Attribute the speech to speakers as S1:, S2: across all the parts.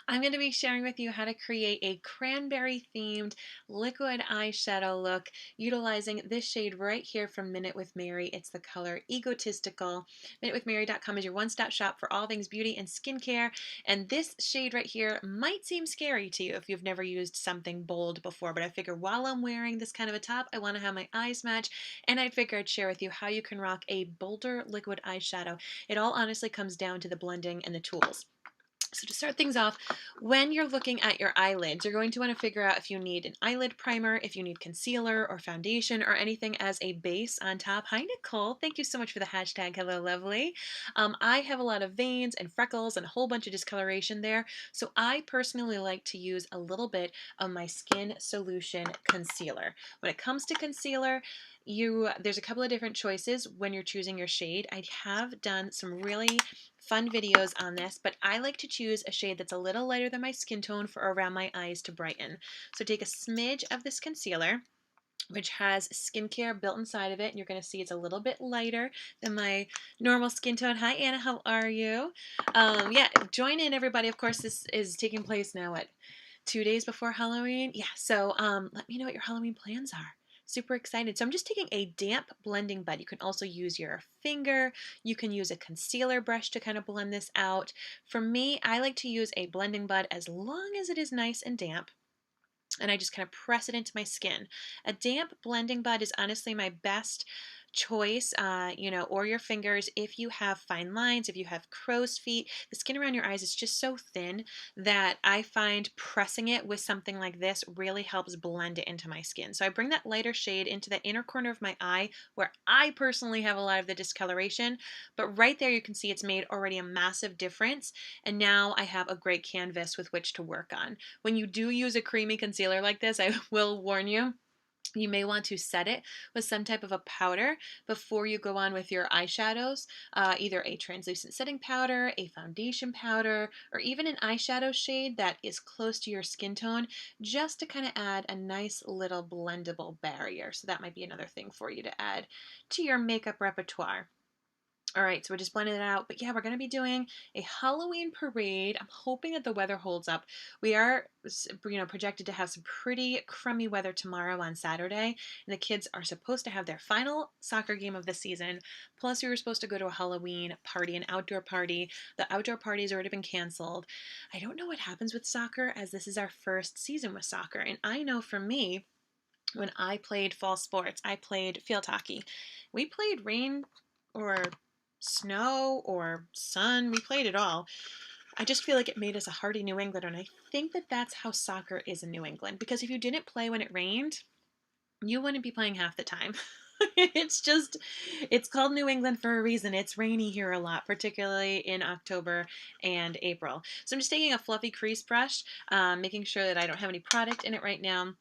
S1: I'm going to be sharing with you how to create a cranberry themed liquid eyeshadow look utilizing this shade right here from Minute with Mary. It's the color Egotistical. MinuteWithMary.com is your one-stop shop for all things beauty and skincare. And this shade right here might seem scary to you if you've never used something bold before, but I figure while I'm wearing this kind of a top, I want to have my eyes match, and I figure I'd share with you how you can rock a bolder liquid eyeshadow. It all honestly comes down to the blending and the tools. So to start things off, when you're looking at your eyelids, you're going to want to figure out if you need an eyelid primer, if you need concealer or foundation or anything as a base on top. Hi, Nicole. Thank you so much for the hashtag. Hello, lovely. I have a lot of veins and freckles and a whole bunch of discoloration there. So I personally like to use a little bit of my Skin Solution concealer. When it comes to concealer, there's a couple of different choices when you're choosing your shade. I have done some really fun videos on this, but I like to choose a shade that's a little lighter than my skin tone for around my eyes to brighten. So take a smidge of this concealer, which has skincare built inside of it, and you're going to see it's a little bit lighter than my normal skin tone. Hi, Anna, how are you? Yeah, join in, everybody. Of course, this is taking place now at 2 days before Halloween. Yeah, so let me know what your Halloween plans are. Super excited. So I'm just taking a damp blending bud. You can also use your finger. You can use a concealer brush to kind of blend this out. For me, I like to use a blending bud as long as it is nice and damp, and I just kind of press it into my skin. A damp blending bud is honestly my best choice, or your fingers if you have fine lines, if you have crow's feet. The skin around your eyes is just so thin that I find pressing it with something like this really helps blend it into my skin. So I bring that lighter shade into the inner corner of my eye where I personally have a lot of the discoloration, but right there you can see it's made already a massive difference, and now I have a great canvas with which to work on. When you do use a creamy concealer like this, I will warn you, you may want to set it with some type of a powder before you go on with your eyeshadows, either a translucent setting powder, a foundation powder, or even an eyeshadow shade that is close to your skin tone, just to kind of add a nice little blendable barrier. So that might be another thing for you to add to your makeup repertoire. All right, so we're just blending it out. But yeah, we're going to be doing a Halloween parade. I'm hoping that the weather holds up. We are, projected to have some pretty crummy weather tomorrow on Saturday, and the kids are supposed to have their final soccer game of the season. Plus, we were supposed to go to a Halloween party, an outdoor party. The outdoor party has already been canceled. I don't know what happens with soccer, as this is our first season with soccer, and I know for me, when I played fall sports, I played field hockey. We played rain or snow or sun. We played it all. I just feel like it made us a hardy New Englander, and I think that that's how soccer is in New England. Because if you didn't play when it rained, you wouldn't be playing half the time. It's called New England for a reason. It's rainy here a lot, particularly in October and April. So I'm just taking a fluffy crease brush, making sure that I don't have any product in it right now.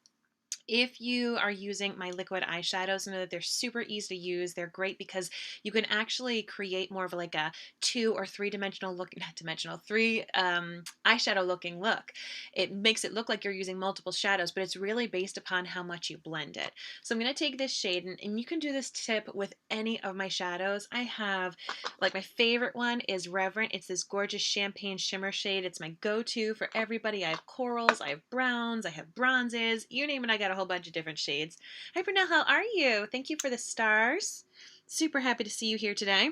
S1: If you are using my liquid eyeshadows, know that they're super easy to use. They're great because you can actually create more of like a 2 or 3 dimensional look, not dimensional, three eyeshadow looking look. It makes it look like you're using multiple shadows, but it's really based upon how much you blend it. So I'm going to take this shade, and you can do this tip with any of my shadows. I have, like, my favorite one is Reverent. It's this gorgeous champagne shimmer shade. It's my go-to for everybody. I have corals, I have browns, I have bronzes, you name it, I got a whole bunch of different shades. Hi, Brunel, how are you? Thank you for the stars. Super happy to see you here today.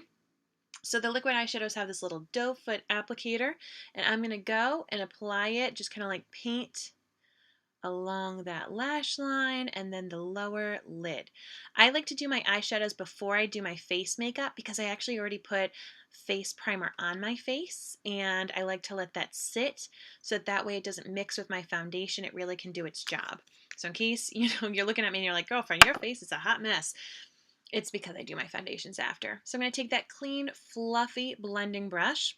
S1: So the liquid eyeshadows have this little doe foot applicator, and I'm going to go and apply it, just kind of like paint along that lash line and then the lower lid. I like to do my eyeshadows before I do my face makeup because I actually already put face primer on my face, and I like to let that sit so that way it doesn't mix with my foundation. It really can do its job. So in case you're looking at me and you're like, girlfriend, your face is a hot mess, it's because I do my foundations after. So I'm going to take that clean, fluffy blending brush,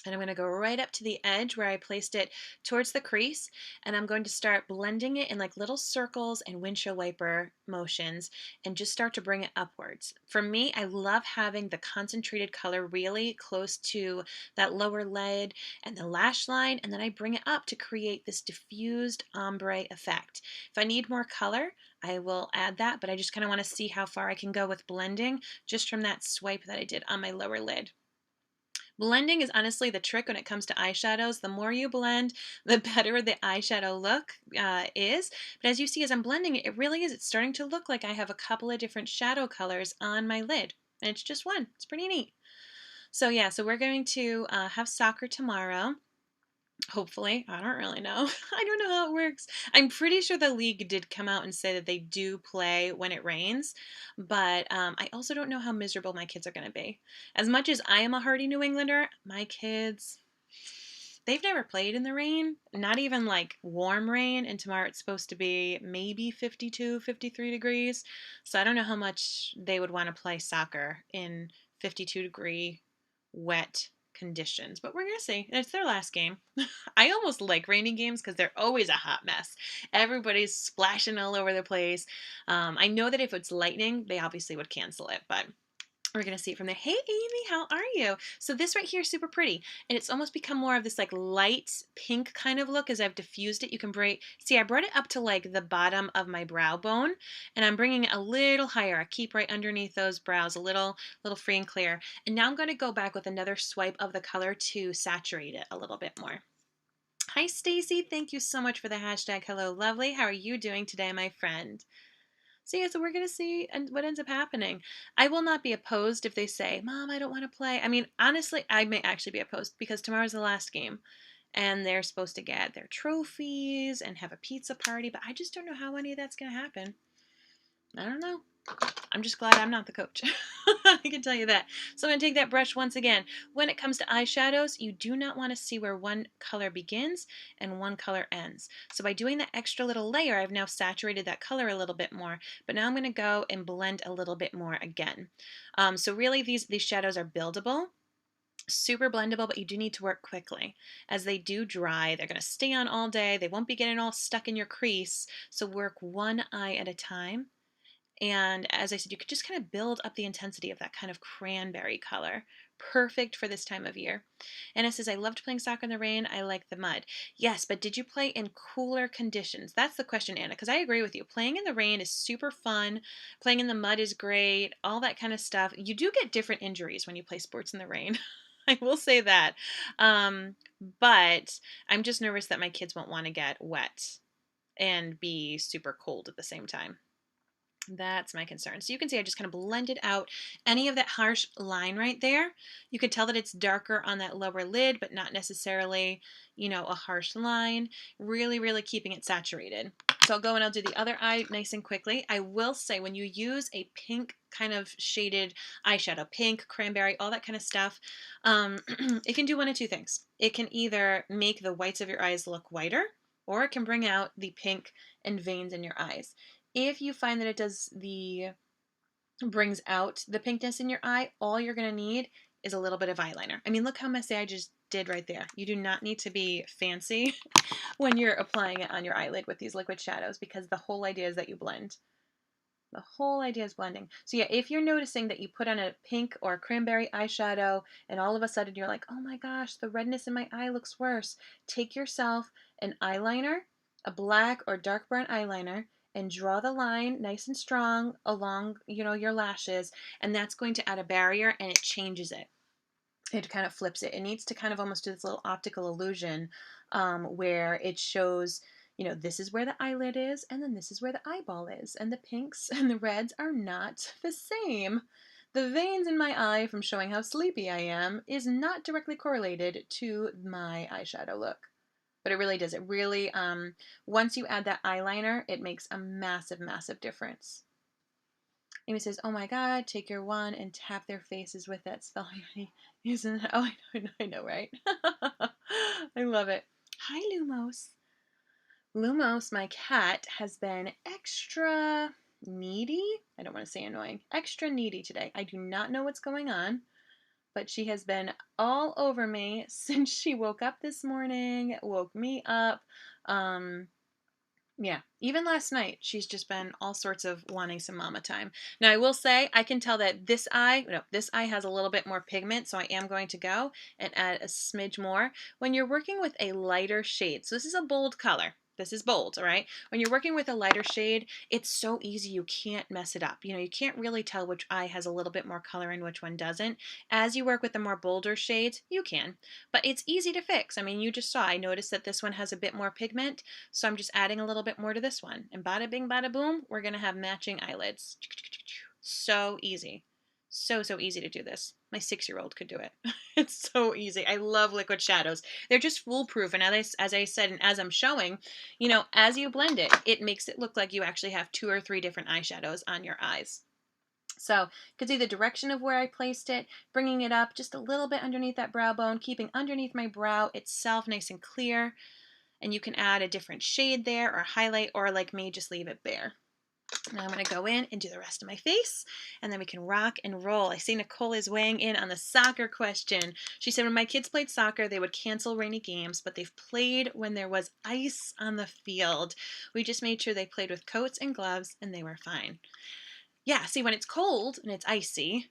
S1: and I'm going to go right up to the edge where I placed it towards the crease, and I'm going to start blending it in like little circles and windshield wiper motions, and just start to bring it upwards. For me, I love having the concentrated color really close to that lower lid and the lash line, and then I bring it up to create this diffused ombre effect. If I need more color, I will add that, but I just kind of want to see how far I can go with blending just from that swipe that I did on my lower lid. Blending is honestly the trick when it comes to eyeshadows. The more you blend, the better the eyeshadow look is. But as you see, as I'm blending it, it really is. It's starting to look like I have a couple of different shadow colors on my lid. And it's just one. It's pretty neat. So yeah, so we're going to have soccer tomorrow. Hopefully. I don't really know. I don't know how it works. I'm pretty sure the league did come out and say that they do play when it rains, but I also don't know how miserable my kids are going to be. As much as I am a hardy New Englander, my kids, they've never played in the rain, not even like warm rain, and tomorrow it's supposed to be maybe 52, 53 degrees. So I don't know how much they would want to play soccer in 52-degree wet conditions, but we're going to see. It's their last game. I almost like rainy games because they're always a hot mess. Everybody's splashing all over the place. I know that if it's lightning, they obviously would cancel it, but we're going to see it from there. Hey, Amy, how are you? So this right here is super pretty, and it's almost become more of this like light pink kind of look as I've diffused it. You can see I brought it up to like the bottom of my brow bone, and I'm bringing it a little higher. I keep right underneath those brows, a little free and clear. And now I'm going to go back with another swipe of the color to saturate it a little bit more. Hi, Stacy. Thank you so much for the hashtag. Hello, lovely. How are you doing today, my friend? So yeah, so we're going to see what ends up happening. I will not be opposed if they say, Mom, I don't want to play. I mean, honestly, I may actually be opposed because tomorrow's the last game and they're supposed to get their trophies and have a pizza party, but I just don't know how any of that's going to happen. I don't know. I'm just glad I'm not the coach. I can tell you that. So I'm going to take that brush once again. When it comes to eyeshadows, you do not want to see where one color begins and one color ends. So by doing that extra little layer, I've now saturated that color a little bit more, but now I'm going to go and blend a little bit more again. So really these shadows are buildable. Super blendable, but you do need to work quickly. As they do dry, they're going to stay on all day. They won't be getting all stuck in your crease. So work one eye at a time. And as I said, you could just kind of build up the intensity of that kind of cranberry color. Perfect for this time of year. Anna says, I loved playing soccer in the rain. I like the mud. Yes, but did you play in cooler conditions? That's the question, Anna, because I agree with you. Playing in the rain is super fun. Playing in the mud is great. All that kind of stuff. You do get different injuries when you play sports in the rain. I will say that. But I'm just nervous that my kids won't want to get wet and be super cold at the same time. That's my concern. So you can see I just kind of blended out any of that harsh line right there. You could tell that it's darker on that lower lid, but not necessarily, a harsh line. Really, really keeping it saturated. So I'll go and I'll do the other eye nice and quickly. I will say when you use a pink kind of shaded eyeshadow, pink, cranberry, all that kind of stuff, it can do one of two things. It can either make the whites of your eyes look whiter, or it can bring out the pink and veins in your eyes. If you find that it brings out the pinkness in your eye, all you're going to need is a little bit of eyeliner. I mean, look how messy I just did right there. You do not need to be fancy when you're applying it on your eyelid with these liquid shadows because the whole idea is that you blend. The whole idea is blending. So yeah, if you're noticing that you put on a pink or cranberry eyeshadow and all of a sudden you're like, oh my gosh, the redness in my eye looks worse, take yourself an eyeliner, a black or dark brown eyeliner, and draw the line nice and strong along, your lashes, and that's going to add a barrier and it changes it. It kind of flips it. It needs to kind of almost do this little optical illusion where it shows, this is where the eyelid is, and then this is where the eyeball is, and the pinks and the reds are not the same. The veins in my eye from showing how sleepy I am is not directly correlated to my eyeshadow look. But it really does. It really, once you add that eyeliner, it makes a massive, massive difference. Amy says, oh my God, take your wand and tap their faces with that spelling bee. Isn't it? Oh, I know, right? I love it. Hi, Lumos. Lumos, my cat, has been extra needy. I don't want to say annoying. Extra needy today. I do not know what's going on, but she has been all over me since she woke up this morning, woke me up. Yeah, even last night, she's just been all sorts of wanting some mama time. Now, I will say, I can tell that this eye has a little bit more pigment, so I am going to go and add a smidge more. When you're working with a lighter shade, so this is a bold color, This is bold, all right? When you're working with a lighter shade, it's so easy you can't mess it up. You know, you can't really tell which eye has a little bit more color and which one doesn't. As you work with the more bolder shades, you can, but it's easy to fix. I mean, you just saw, I noticed that this one has a bit more pigment, so I'm just adding a little bit more to this one. And bada bing, bada boom, we're gonna have matching eyelids. So easy. So easy to do this. My 6-year-old could do it. It's so easy. I love liquid shadows. They're just foolproof. And as I said, and as I'm showing, you know, as you blend it, it makes it look like you actually have 2 or 3 different eyeshadows on your eyes. So you can see the direction of where I placed it, bringing it up just a little bit underneath that brow bone, keeping underneath my brow itself nice and clear. And you can add a different shade there or highlight, or like me, just leave it bare. Now I'm going to go in and do the rest of my face, and then we can rock and roll. I see Nicole is weighing in on the soccer question. She said when my kids played soccer, they would cancel rainy games, but they've played when there was ice on the field. We just made sure they played with coats and gloves, and they were fine. Yeah, see, when it's cold and it's icy,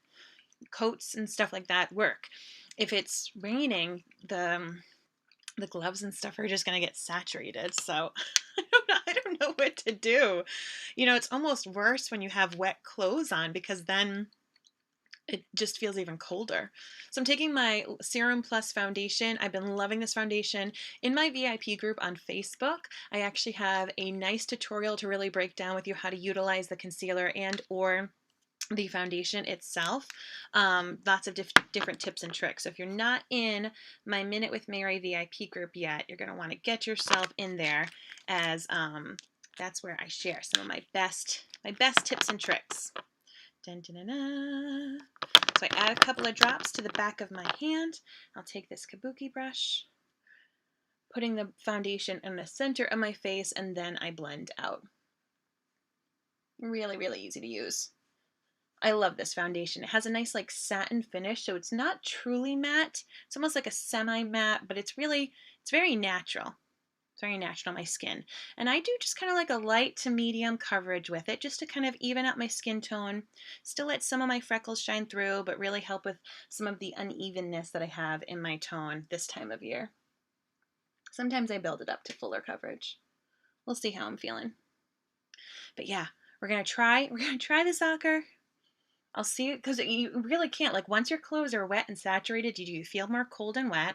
S1: coats and stuff like that work. If it's raining, the gloves and stuff are just going to get saturated. So I don't know what to do. You know, it's almost worse when you have wet clothes on, because then it just feels even colder. So I'm taking my Serum Plus foundation. I've been loving this foundation. In my VIP group on Facebook, I actually have a nice tutorial to really break down with you how to utilize the concealer and or the foundation itself. Lots of different tips and tricks. So if you're not in my Minute with Mary VIP group yet, you're going to want to get yourself in there, as that's where I share some of my best tips and tricks. Dun, dun, dun, dun. So I add a couple of drops to the back of my hand. I'll take this kabuki brush, putting the foundation in the center of my face, and then I blend out. Really, really easy to use. I love this foundation. It has a nice like satin finish, so it's not truly matte. It's almost like a semi-matte, but it's very natural. It's very natural on my skin. And I do just kind of like a light to medium coverage with it, just to kind of even out my skin tone, still let some of my freckles shine through, but really help with some of the unevenness that I have in my tone this time of year. Sometimes I build it up to fuller coverage. We'll see how I'm feeling. But yeah, we're gonna try the soccer. I'll see it, because you really can't, like, once your clothes are wet and saturated, you feel more cold and wet.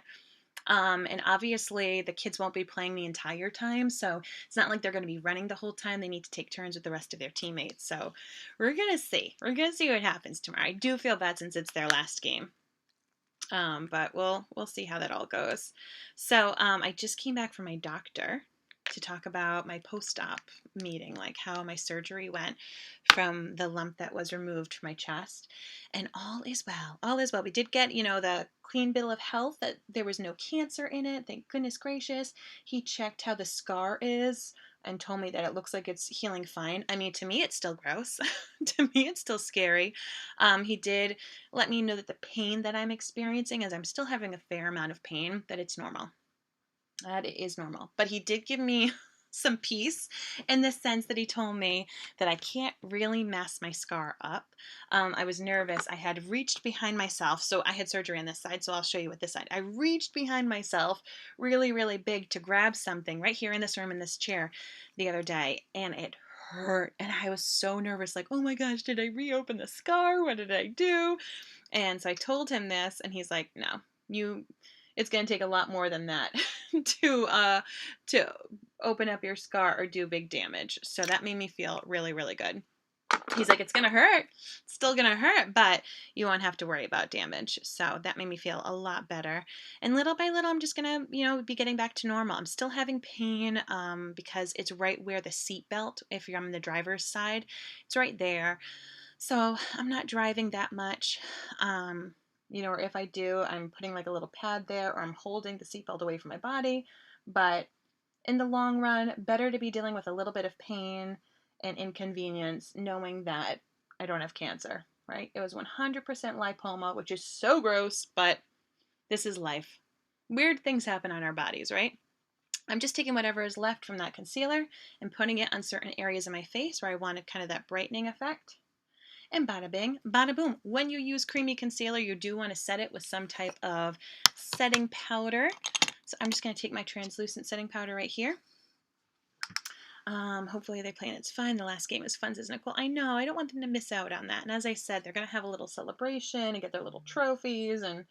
S1: And obviously the kids won't be playing the entire time, so it's not like they're going to be running the whole time. They need to take turns with the rest of their teammates. So we're going to see. We're going to see what happens tomorrow. I do feel bad since it's their last game. But we'll see how that all goes. So I just came back from my doctor to talk about my post-op meeting, like how my surgery went from the lump that was removed from my chest. And all is well. All is well. We did get, you know, the clean bill of health, that there was no cancer in it. Thank goodness gracious. He checked how the scar is and told me that it looks like it's healing fine. I mean, to me, it's still gross. To me, it's still scary. He did let me know that the pain that I'm experiencing, as I'm still having a fair amount of pain, that it's normal. That is normal. But he did give me some peace in the sense that he told me that I can't really mess my scar up. I was nervous. I had reached behind myself. So I had surgery on this side, so I'll show you with this side. I reached behind myself really, really big to grab something right here in this room in this chair the other day, and it hurt. And I was so nervous, like, oh my gosh, did I reopen the scar? What did I do? And so I told him this, and he's like, no, it's going to take a lot more than that to open up your scar or do big damage. So that made me feel really, really good. He's like, it's going to hurt. It's still going to hurt, but you won't have to worry about damage. So that made me feel a lot better. And little by little, I'm just going to, be getting back to normal. I'm still having pain because it's right where the seat belt, if you're on the driver's side, it's right there. So I'm not driving that much. Or if I do, I'm putting like a little pad there, or I'm holding the seatbelt away from my body. But in the long run, better to be dealing with a little bit of pain and inconvenience knowing that I don't have cancer, right? It was 100% lipoma, which is so gross, but this is life. Weird things happen on our bodies, right? I'm just taking whatever is left from that concealer and putting it on certain areas of my face where I wanted kind of that brightening effect. And bada bing, bada boom. When you use creamy concealer, you do want to set it with some type of setting powder. So I'm just going to take my translucent setting powder right here. Hopefully they play and it's fine. The last game is fun, says Nicole. I know. I don't want them to miss out on that. And as I said, they're going to have a little celebration and get their little trophies and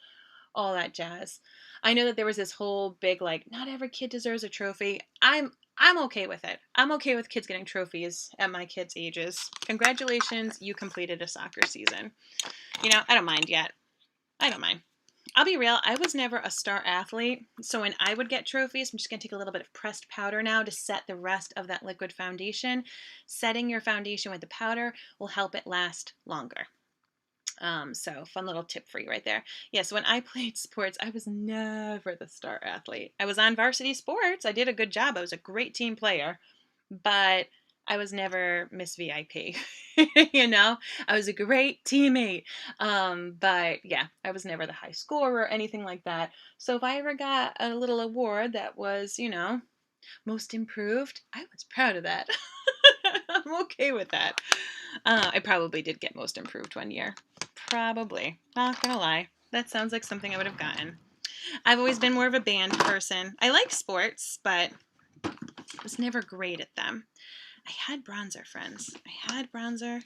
S1: all that jazz. I know that there was this whole big, like, not every kid deserves a trophy. I'm okay with it. I'm okay with kids getting trophies at my kids' ages. Congratulations, you completed a soccer season. You know, I don't mind yet. I don't mind. I'll be real, I was never a star athlete, so when I would get trophies, I'm just going to take a little bit of pressed powder now to set the rest of that liquid foundation. Setting your foundation with the powder will help it last longer. So fun little tip for you right there. Yeah, so when I played sports, I was never the star athlete. I was on varsity sports. I did a good job. I was a great team player, but I was never Miss VIP. You know, I was a great teammate. But yeah, I was never the high scorer or anything like that. So if I ever got a little award that was, you know, most improved, I was proud of that. I'm okay with that. I probably did get most improved one year. Probably. Not gonna lie. That sounds like something I would have gotten. I've always been more of a band person. I like sports, but I was never great at them. I had bronzer, friends. I had bronzer.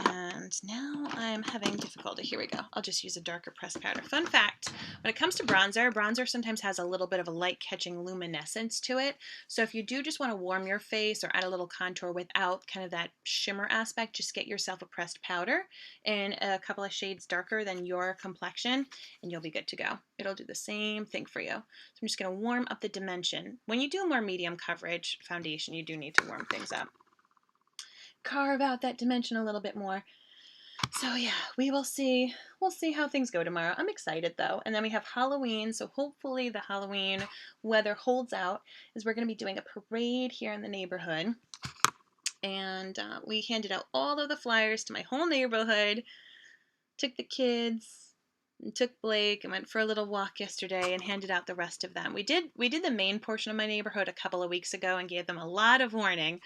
S1: And now I'm having difficulty. Here we go. I'll just use a darker pressed powder. Fun fact, when it comes to bronzer, bronzer sometimes has a little bit of a light-catching luminescence to it. So if you do just want to warm your face or add a little contour without kind of that shimmer aspect, just get yourself a pressed powder in a couple of shades darker than your complexion, and you'll be good to go. It'll do the same thing for you. So I'm just going to warm up the dimension. When you do more medium coverage foundation, you do need to warm things up. Carve out that dimension a little bit more. So yeah, we will see. We'll see how things go tomorrow. I'm excited though. And then we have Halloween, so hopefully the Halloween weather holds out, as we're going to be doing a parade here in the neighborhood. And we handed out all of the flyers to my whole neighborhood, took the kids, and took Blake and went for a little walk yesterday and handed out the rest of them. We did the main portion of my neighborhood a couple of weeks ago and gave them a lot of warning.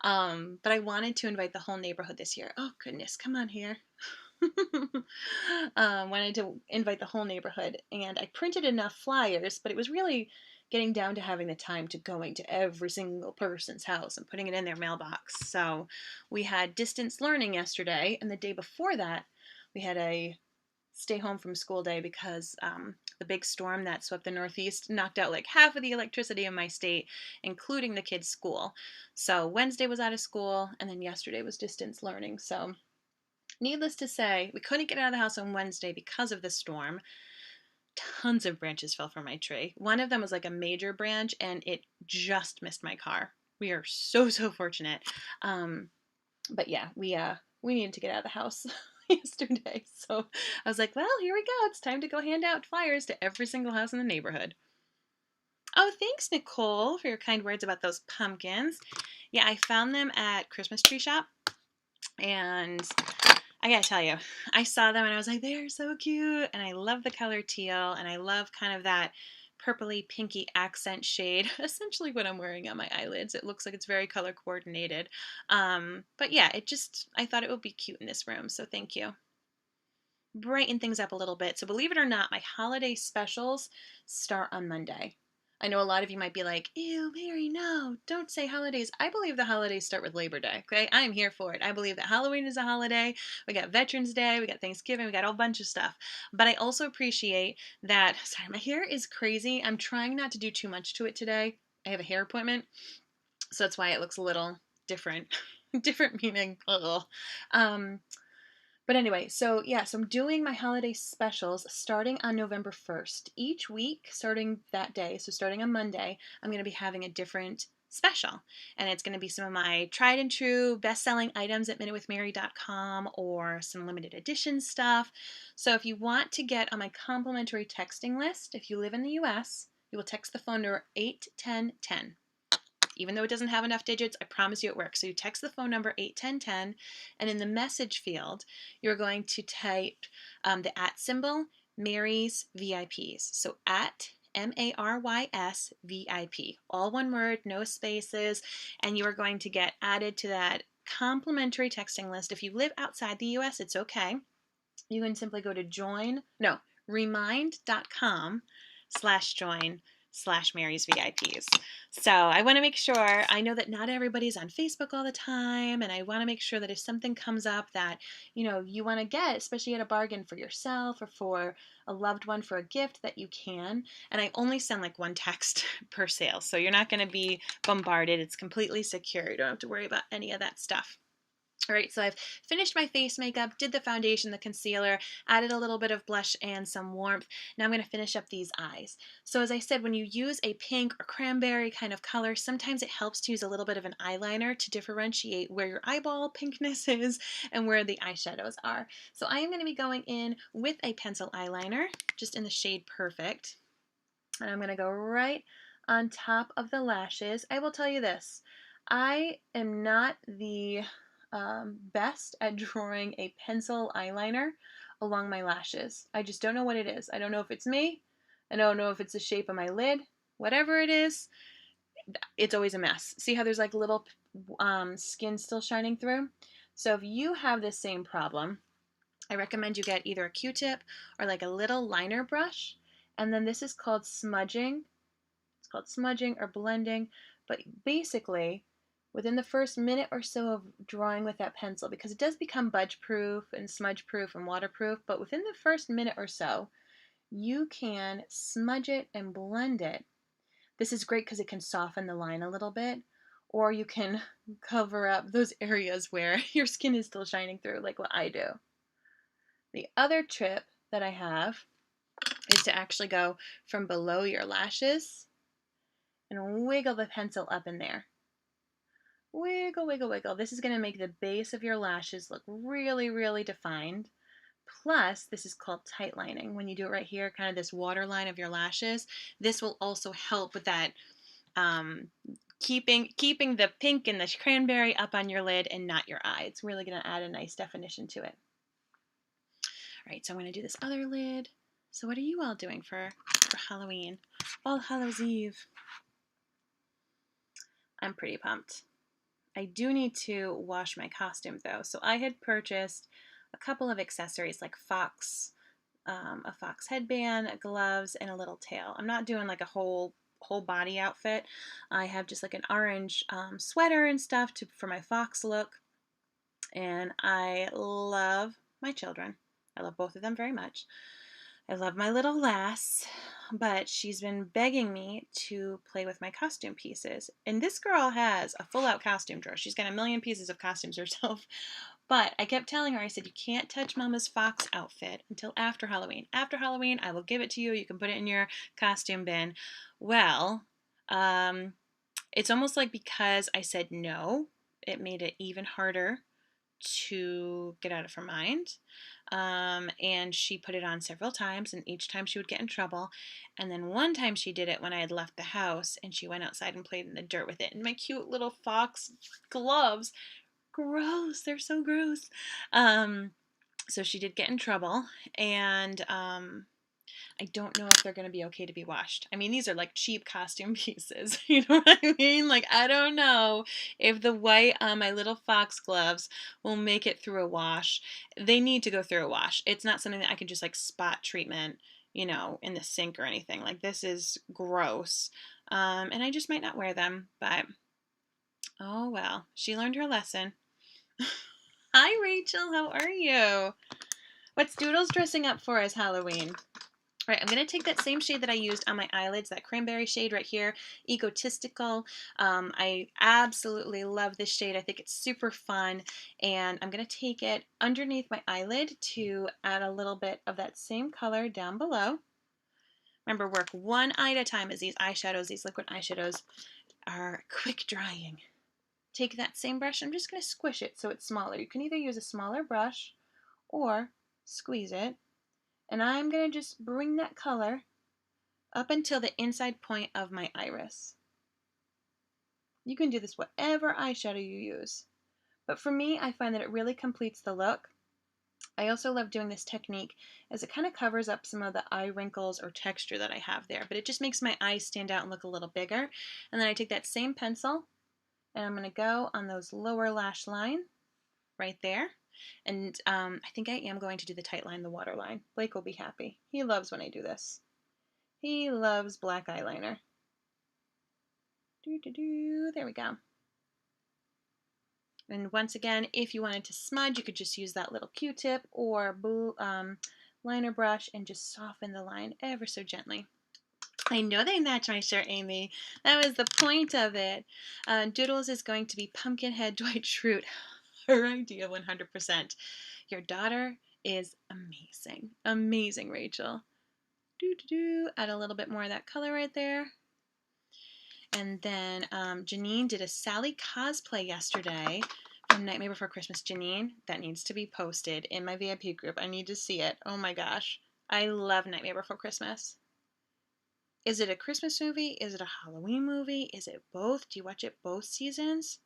S1: But I wanted to invite the whole neighborhood this year. Oh goodness, come on here. Wanted to invite the whole neighborhood, and I printed enough flyers, but it was really getting down to having the time to going to every single person's house and putting it in their mailbox. So we had distance learning yesterday, and the day before that, we had a stay home from school day because the big storm that swept the Northeast knocked out like half of the electricity in my state, including the kids' school. So Wednesday was out of school, and then yesterday was distance learning. So needless to say, we couldn't get out of the house on Wednesday because of the storm. Tons of branches fell from my tree. One of them was like a major branch, and it just missed my car. We are so fortunate. But yeah, we needed to get out of the house yesterday. So I was like, well, here we go. It's time to go hand out flyers to every single house in the neighborhood. Oh, thanks, Nicole, for your kind words about those pumpkins. Yeah, I found them at Christmas Tree Shop, and I gotta tell you, I saw them and I was like, they're so cute, and I love the color teal, and I love kind of that purpley pinky accent shade. Essentially what I'm wearing on my eyelids. It looks like it's very color coordinated. But yeah, I thought it would be cute in this room, so thank you. Brighten things up a little bit. So believe it or not, my holiday specials start on Monday. I know a lot of you might be like, ew, Mary, no, don't say holidays. I believe the holidays start with Labor Day, okay? I'm here for it. I believe that Halloween is a holiday. We got Veterans Day, we got Thanksgiving, we got a whole bunch of stuff. But I also appreciate that, sorry, my hair is crazy. I'm trying not to do too much to it today. I have a hair appointment, so that's why it looks a little different. Different meaning, ugh. But anyway, so yeah, so I'm doing my holiday specials starting on November 1st. Each week, starting that day, so starting on Monday, I'm going to be having a different special. And it's going to be some of my tried and true best-selling items at minutewithmary.com or some limited edition stuff. So if you want to get on my complimentary texting list, if you live in the US, you will text the phone number 81010. Even though it doesn't have enough digits, I promise you it works. So you text the phone number 81010, and in the message field, you're going to type the @ symbol, Mary's VIPs. So at MARYS VIP. All one word, no spaces, and you are going to get added to that complimentary texting list. If you live outside the US, it's okay. You can simply go to remind.com/join Mary's VIPs. So I want to make sure, I know that not everybody's on Facebook all the time, and I want to make sure that if something comes up that, you want to get, especially at a bargain for yourself or for a loved one for a gift, that you can. And I only send like one text per sale, so you're not going to be bombarded. It's completely secure. You don't have to worry about any of that stuff. All right, so I've finished my face makeup, did the foundation, the concealer, added a little bit of blush and some warmth. Now I'm going to finish up these eyes. So as I said, when you use a pink or cranberry kind of color, sometimes it helps to use a little bit of an eyeliner to differentiate where your eyeball pinkness is and where the eyeshadows are. So I am going to be going in with a pencil eyeliner, just in the shade Perfect. And I'm going to go right on top of the lashes. I will tell you this, I am not the best at drawing a pencil eyeliner along my lashes. I just don't know what it is. I don't know if it's me. I don't know if it's the shape of my lid. Whatever it is, it's always a mess. See how there's like little skin still shining through? So if you have this same problem, I recommend you get either a Q-tip or like a little liner brush. And then this is called smudging. It's called smudging or blending. But basically, within the first minute or so of drawing with that pencil, because it does become budge proof and smudge proof and waterproof, but within the first minute or so, you can smudge it and blend it. This is great because it can soften the line a little bit, or you can cover up those areas where your skin is still shining through, like what I do. The other tip that I have is to actually go from below your lashes and wiggle the pencil up in there. Wiggle, wiggle, wiggle. This is going to make the base of your lashes look really, really defined. Plus, this is called tight lining. When you do it right here, kind of this waterline of your lashes, this will also help with that keeping the pink and the cranberry up on your lid and not your eye. It's really going to add a nice definition to it. All right, so I'm going to do this other lid. So what are you all doing for Halloween? All Hallows Eve. I'm pretty pumped. I do need to wash my costume though. So I had purchased a couple of accessories like a fox headband, gloves, and a little tail. I'm not doing like a whole body outfit. I have just like an orange sweater and stuff for my fox look. And I love my children. I love both of them very much. I love my little lass, but she's been begging me to play with my costume pieces. And this girl has a full-out costume drawer. She's got a million pieces of costumes herself. But I kept telling her, I said, you can't touch Mama's fox outfit until after Halloween. After Halloween, I will give it to you. You can put it in your costume bin. Well, it's almost like because I said no, it made it even harder to get out of her mind. And she put it on several times, and each time she would get in trouble. And then one time she did it when I had left the house, and she went outside and played in the dirt with it. And my cute little fox gloves, gross, they're so gross. So she did get in trouble, and I don't know if they're going to be okay to be washed. I mean, these are like cheap costume pieces. You know what I mean? Like, I don't know if the white on my little fox gloves will make it through a wash. They need to go through a wash. It's not something that I can just like spot treatment, in the sink or anything. Like, this is gross. And I just might not wear them, but oh well. She learned her lesson. Hi, Rachel. How are you? What's Doodles dressing up for as Halloween? All right, I'm going to take that same shade that I used on my eyelids, that cranberry shade right here, Egotistical. I absolutely love this shade. I think it's super fun, and I'm going to take it underneath my eyelid to add a little bit of that same color down below. Remember, work one eye at a time, as these eyeshadows, these liquid eyeshadows, are quick drying. Take that same brush, I'm just going to squish it so it's smaller. You can either use a smaller brush or squeeze it. And I'm going to just bring that color up until the inside point of my iris. You can do this whatever eyeshadow you use. But for me, I find that it really completes the look. I also love doing this technique as it kind of covers up some of the eye wrinkles or texture that I have there. But it just makes my eyes stand out and look a little bigger. And then I take that same pencil and I'm going to go on those lower lash line right there. And I think I am going to do the tight line, the water line. Blake will be happy. He loves when I do this. He loves black eyeliner. There we go. And once again, if you wanted to smudge, you could just use that little Q-tip or liner brush and just soften the line ever so gently. I know they match my shirt, Amy. That was the point of it. Doodles is going to be Pumpkinhead Dwight Schrute. Her idea, 100%. Your daughter is amazing. Amazing, Rachel. Add a little bit more of that color right there. And then Janine did a Sally cosplay yesterday from Nightmare Before Christmas. Janine, that needs to be posted in my VIP group. I need to see it. Oh my gosh. I love Nightmare Before Christmas. Is it a Christmas movie? Is it a Halloween movie? Is it both? Do you watch it both seasons?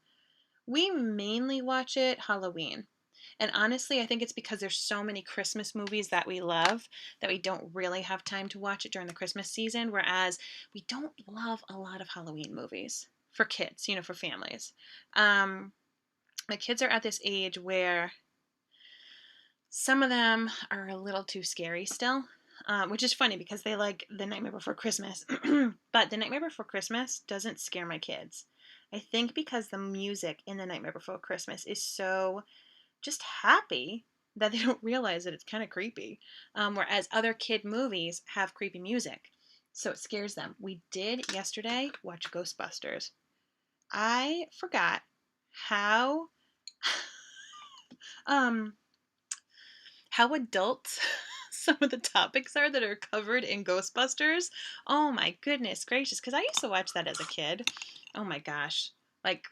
S1: We mainly watch it Halloween. And honestly, I think it's because there's so many Christmas movies that we love that we don't really have time to watch it during the Christmas season, whereas we don't love a lot of Halloween movies for kids, for families. My kids are at this age where some of them are a little too scary still, which is funny because they like The Nightmare Before Christmas. But The Nightmare Before Christmas doesn't scare my kids. I think because the music in The Nightmare Before Christmas is so just happy that they don't realize that it's kind of creepy. Whereas other kid movies have creepy music. So it scares them. We did yesterday watch Ghostbusters. I forgot how how adult some of the topics are that are covered in Ghostbusters. Oh my goodness gracious, because I used to watch that as a kid. Oh my gosh. Like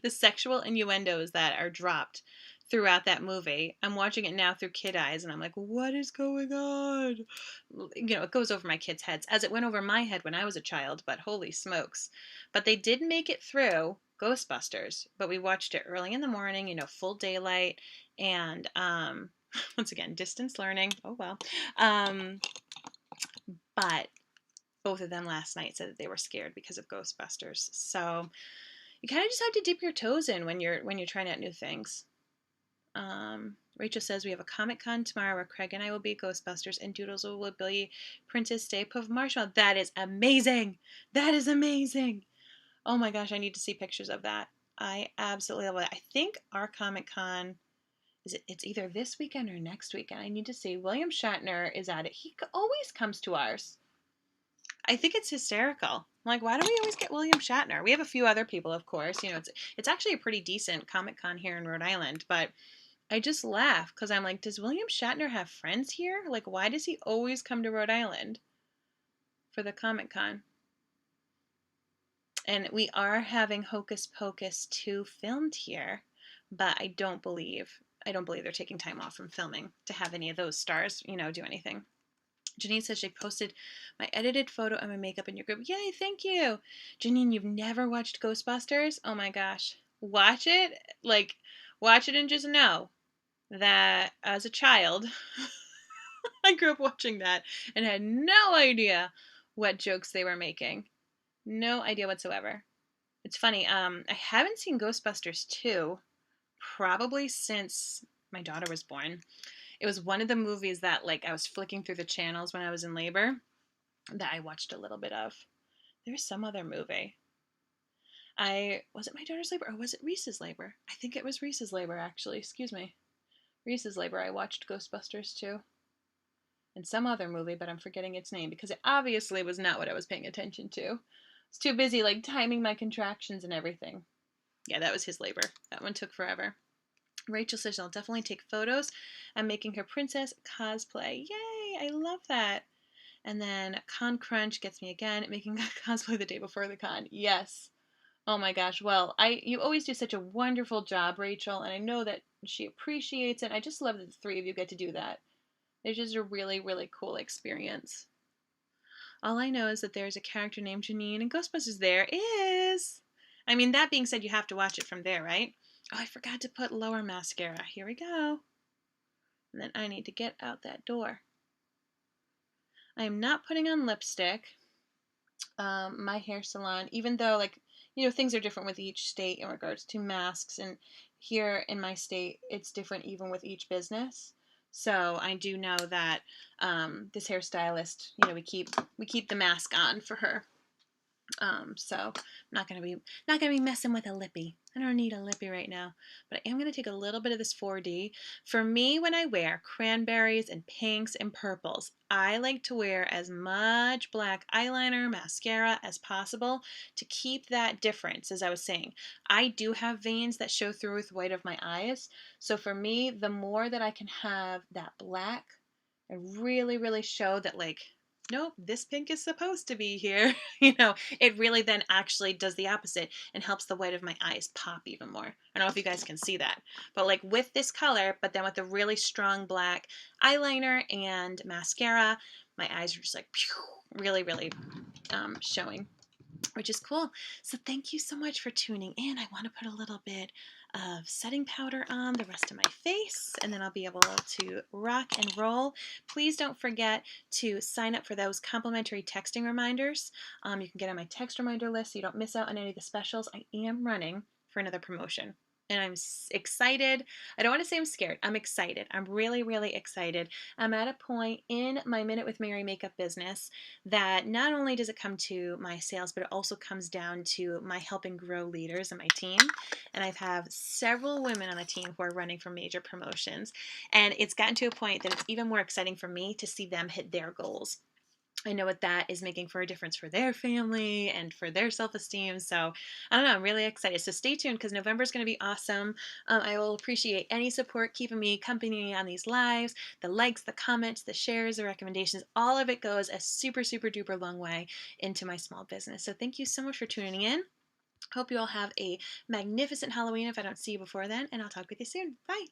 S1: the sexual innuendos that are dropped throughout that movie. I'm watching it now through kid eyes and I'm like, what is going on? It goes over my kids' heads as it went over my head when I was a child, but holy smokes. But they did make it through Ghostbusters, but we watched it early in the morning, full daylight, and once again, distance learning. Oh well. But both of them last night said that they were scared because of Ghostbusters. So you kind of just have to dip your toes in when you're trying out new things. Rachel says we have a Comic-Con tomorrow where Craig and I will be Ghostbusters and Doodles will be Princess Stay Puft Marshmallow. That is amazing. That is amazing. Oh my gosh, I need to see pictures of that. I absolutely love it. I think our Comic-Con it's either this weekend or next weekend. I need to see. William Shatner is at it. He always comes to ours. I think it's hysterical. Like, why do we always get William Shatner? We have a few other people, of course. It's actually a pretty decent Comic-Con here in Rhode Island, but I just laugh because I'm like, does William Shatner have friends here? Like, why does he always come to Rhode Island for the Comic-Con? And we are having Hocus Pocus 2 filmed here, but I don't believe they're taking time off from filming to have any of those stars, do anything. Janine says she posted my edited photo and my makeup in your group. Yay, thank you. Janine, you've never watched Ghostbusters? Oh my gosh. Watch it. Watch it and just know that as a child, I grew up watching that and had no idea what jokes they were making. No idea whatsoever. It's funny. I haven't seen Ghostbusters 2 probably since my daughter was born. It was one of the movies that I was flicking through the channels when I was in labor that I watched a little bit of. There was some other movie. Was it my daughter's labor or was it Reese's labor? I think it was Reese's labor actually. Excuse me. Reese's labor. I watched Ghostbusters 2. And some other movie, but I'm forgetting its name because it obviously was not what I was paying attention to. I was too busy timing my contractions and everything. Yeah, that was his labor. That one took forever. Rachel says I'll definitely take photos. I'm making her princess cosplay. Yay! I love that. And then Con Crunch gets me again making a cosplay the day before the con. Yes. Oh my gosh. Well, you always do such a wonderful job, Rachel, and I know that she appreciates it. I just love that the three of you get to do that. It's just a really, really cool experience. All I know is that there's a character named Janine and Ghostbusters there is. I mean, that being said, you have to watch it from there, right? Oh, I forgot to put lower mascara. Here we go. And then I need to get out that door. I am not putting on lipstick. My hair salon, even though things are different with each state in regards to masks, and here in my state it's different even with each business. So I do know that this hairstylist, we keep the mask on for her. So I'm not gonna be messing with a lippy. I don't need a lippy right now, but I am gonna take a little bit of this 4D. For me, when I wear cranberries and pinks and purples, I like to wear as much black eyeliner, mascara as possible to keep that difference. As I was saying, I do have veins that show through with white of my eyes. So for me, the more that I can have that black and really, really show that, like, nope, this pink is supposed to be here. It really then actually does the opposite and helps the white of my eyes pop even more. I don't know if you guys can see that, but like with this color, but then with a really strong black eyeliner and mascara, my eyes are just like really, really showing, which is cool. So thank you so much for tuning in. I want to put a little bit of setting powder on the rest of my face, and then I'll be able to rock and roll. Please don't forget to sign up for those complimentary texting reminders. You can get on my text reminder list so you don't miss out on any of the specials. I am running for another promotion, and I'm excited. I don't want to say I'm scared. I'm excited. I'm really, really excited. I'm at a point in my Minute with Mary makeup business that not only does it come to my sales, but it also comes down to my helping grow leaders in my team. And I've have several women on the team who are running for major promotions. And it's gotten to a point that it's even more exciting for me to see them hit their goals. I know what that is making for a difference for their family and for their self-esteem. So I don't know, I'm really excited. So stay tuned because November is going to be awesome. I will appreciate any support keeping me company on these lives. The likes, the comments, the shares, the recommendations, all of it goes a super, super duper long way into my small business. So thank you so much for tuning in. Hope you all have a magnificent Halloween if I don't see you before then, and I'll talk with you soon. Bye.